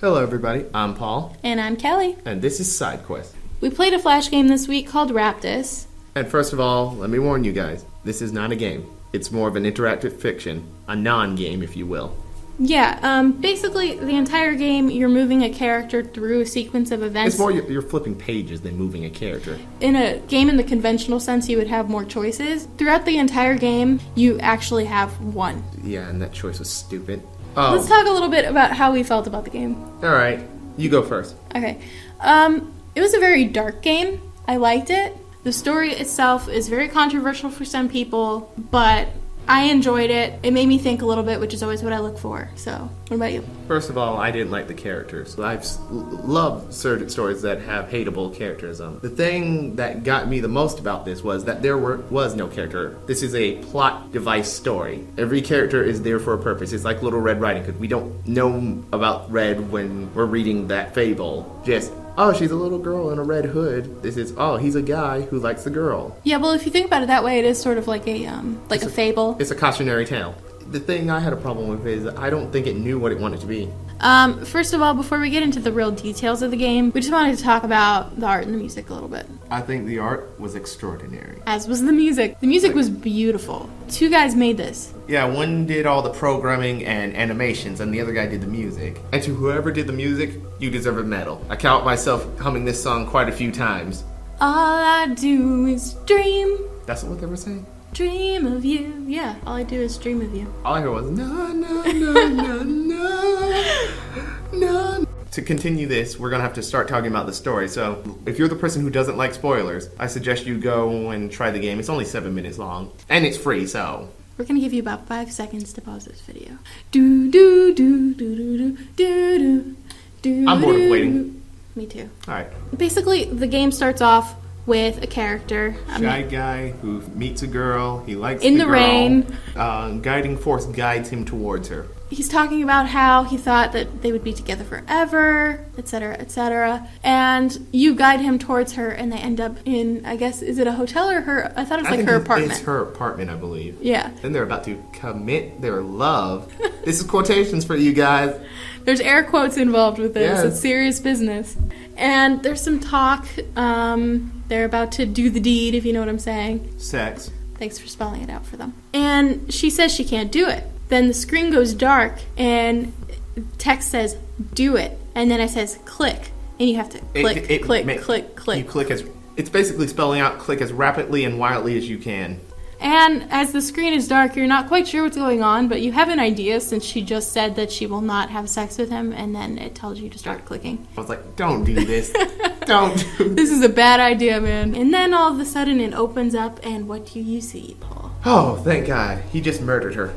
Hello everybody, I'm Paul. And I'm Kelly. And this is SideQuest. We played a Flash game this week called Raptus. And first of all, let me warn you guys, this is not a game. It's more of an interactive fiction, a non-game if you will. Yeah, basically the entire game you're moving a character through a sequence of events. It's more you're flipping pages than moving a character. In a game in the conventional sense, you would have more choices. Throughout the entire game, you actually have one. Yeah, and that choice was stupid. Let's talk a little bit about how we felt about the game. Alright, you go first. Okay. It was a very dark game. I liked it. The story itself is very controversial for some people, but I enjoyed it. It made me think a little bit, which is always what I look for. So, what about you? First of all, I didn't like the characters. I've loved certain stories that have hateable characters. The thing that got me the most about this was that there was no character. This is a plot device story. Every character is there for a purpose. It's like Little Red Riding Hood. We don't know about Red when we're reading that fable. Just, oh, she's a little girl in a red hood. This is, oh, he's a guy who likes the girl. Yeah, well, if you think about it that way, it is sort of like a fable. It's a cautionary tale. The thing I had a problem with is I don't think it knew what it wanted to be. First of all, before we get into the real details of the game, we just wanted to talk about the art and the music a little bit. I think the art was extraordinary. As was the music. The music was beautiful. Two guys made this. Yeah, one did all the programming and animations, and the other guy did the music. And to whoever did the music, you deserve a medal. I count myself humming this song quite a few times. All I do is dream. That's what they were saying? Dream of you. Yeah, all I do is dream of you. All I heard was, no, no, no, no, no, no. To continue this, we're going to have to start talking about the story. So, if you're the person who doesn't like spoilers, I suggest you go and try the game. It's only 7 minutes long. And it's free, so... We're going to give you about 5 seconds to pause this video. Do do do do do do do do. I'm bored of waiting. Me too. Alright. Basically, the game starts off with a character. Shy guy who meets a girl. He likes in the girl. rain. Guiding force guides him towards her. He's talking about how he thought that they would be together forever, etc., etc. And you guide him towards her, and they end up in, I guess, is it a hotel or her? I thought it was like her apartment. It's her apartment, I believe. Yeah. Then they're about to commit their love. This is quotations for you guys. There's air quotes involved with this. Yes. It's serious business. And there's some talk. They're about to do the deed, if you know what I'm saying. Sex. Thanks for spelling it out for them. And she says she can't do it. Then the screen goes dark, and text says, do it. And then it says, click. And you have to click. You click as... It's basically spelling out click as rapidly and wildly as you can. And as the screen is dark, you're not quite sure what's going on, but you have an idea since she just said that she will not have sex with him, and then it tells you to start clicking. I was like, don't do this. Don't do this. Is a bad idea, man. And then all of a sudden it opens up, and what do you see, Paul? Oh, thank God. He just murdered her.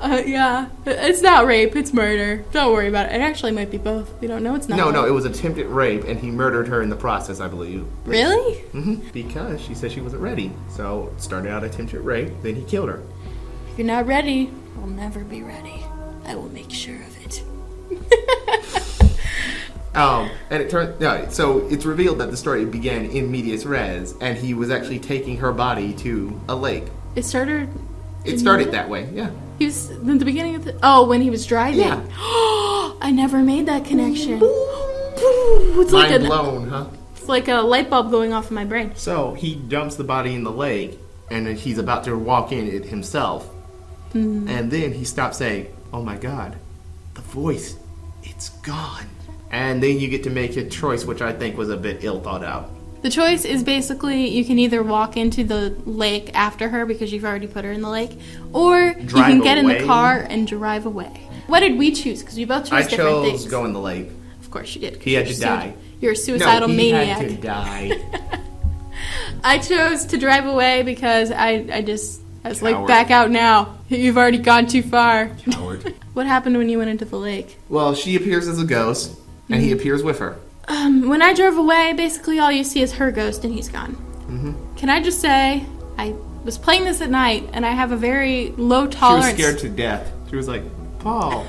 Yeah. It's not rape, it's murder. Don't worry about it. It actually might be both. We don't know. It's not. No, it was attempted rape, and he murdered her in the process, I believe. Really? Mm-hmm. Because she said she wasn't ready. So, it started out attempted rape, then he killed her. If you're not ready, we'll never be ready. I will make sure of it. And it turned... so, it's revealed that the story began in medias res, and he was actually taking her body to a lake. It started that way, yeah. He was in the beginning of the... Oh, when he was driving. Yeah. I never made that connection. It's like Mind blown, huh? It's like a light bulb going off in my brain. So, he dumps the body in the lake, and then he's about to walk in it himself. Mm. And then he stops saying, oh my God, the voice, it's gone. And then you get to make a choice, which I think was a bit ill thought out. The choice is basically you can either walk into the lake after her because you've already put her in the lake, or you can get in the car and drive away. What did we choose? Because we both chose different things. I chose go in the lake. Of course you did. He had to die. You're a suicidal maniac. He had to die. I chose to drive away because I was like, back out now. You've already gone too far. Coward. What happened when you went into the lake? Well, she appears as a ghost, and he appears with her. When I drove away, basically all you see is her ghost and he's gone. Mm-hmm. Can I just say, I was playing this at night and I have a very low tolerance. She was scared to death. She was like, Paul.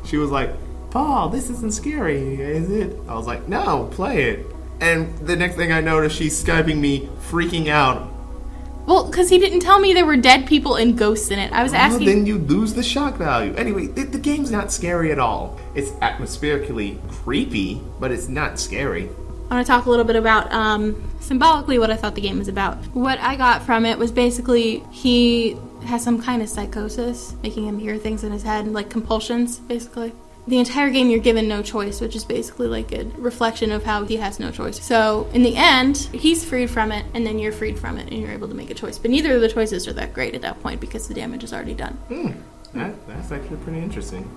She was like, Paul, this isn't scary, is it? I was like, no, play it. And the next thing I noticed, she's Skyping me, freaking out. Well, because he didn't tell me there were dead people and ghosts in it. I was asking... Well, then you lose the shock value. Anyway, the game's not scary at all. It's atmospherically creepy, but it's not scary. I want to talk a little bit about, symbolically, what I thought the game was about. What I got from it was basically he has some kind of psychosis, making him hear things in his head, like compulsions, basically. The entire game you're given no choice, which is basically like a reflection of how he has no choice. So in the end, he's freed from it, and then you're freed from it, and you're able to make a choice. But neither of the choices are that great at that point because the damage is already done. That's actually pretty interesting.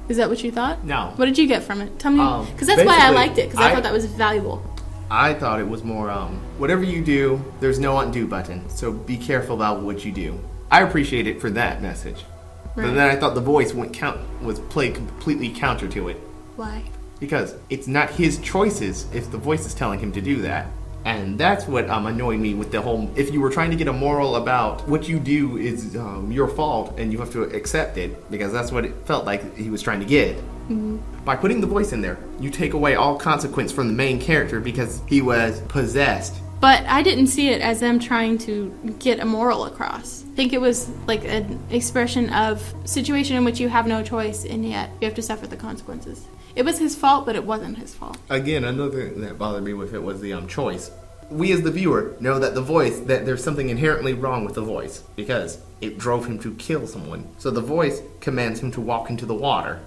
Is that what you thought? No. What did you get from it? Tell me, because that's why I liked it, because I thought that was valuable. I thought it was more, whatever you do, there's no undo button, so be careful about what you do. I appreciate it for that message. Right. But then I thought the voice was played completely counter to it. Why? Because it's not his choices if the voice is telling him to do that. And that's what annoyed me with the whole... If you were trying to get a moral about what you do is your fault and you have to accept it, because that's what it felt like he was trying to get. Mm-hmm. By putting the voice in there, you take away all consequence from the main character because he was possessed. But I didn't see it as them trying to get a moral across. I think it was like an expression of situation in which you have no choice and yet you have to suffer the consequences. It was his fault, but it wasn't his fault. Again, another thing that bothered me with it was the choice. We as the viewer know that that there's something inherently wrong with the voice because it drove him to kill someone. So the voice commands him to walk into the water.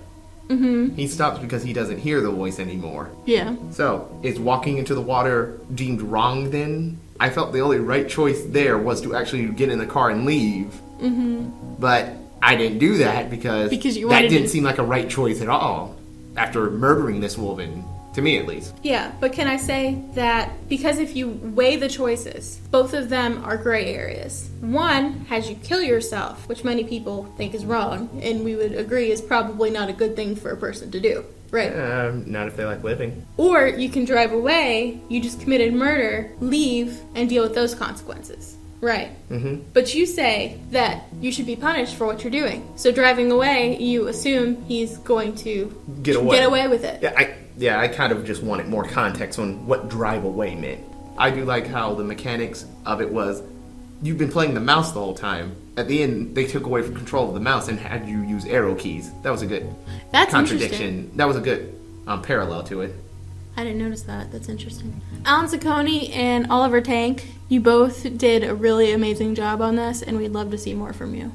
Mm-hmm. He stops because he doesn't hear the voice anymore. Yeah. So, is walking into the water deemed wrong then? I felt the only right choice there was to actually get in the car and leave. Mm-hmm. But I didn't do that because that didn't seem like a right choice at all. After murdering this woman. To me, at least. Yeah, but can I say that because if you weigh the choices, both of them are gray areas. One has you kill yourself, which many people think is wrong, and we would agree is probably not a good thing for a person to do, right? Not if they like living. Or you can drive away, you just committed murder, leave, and deal with those consequences. Right. Mm-hmm. But you say that you should be punished for what you're doing. So driving away, you assume he's going to get away with it. Yeah, I kind of just wanted more context on what drive away meant. I do like how the mechanics of it was, you've been playing the mouse the whole time. At the end, they took away from control of the mouse and had you use arrow keys. That was a good contradiction. That was a good parallel to it. I didn't notice that. That's interesting. Alan Ciccone and Oliver Tank, you both did a really amazing job on this, and we'd love to see more from you.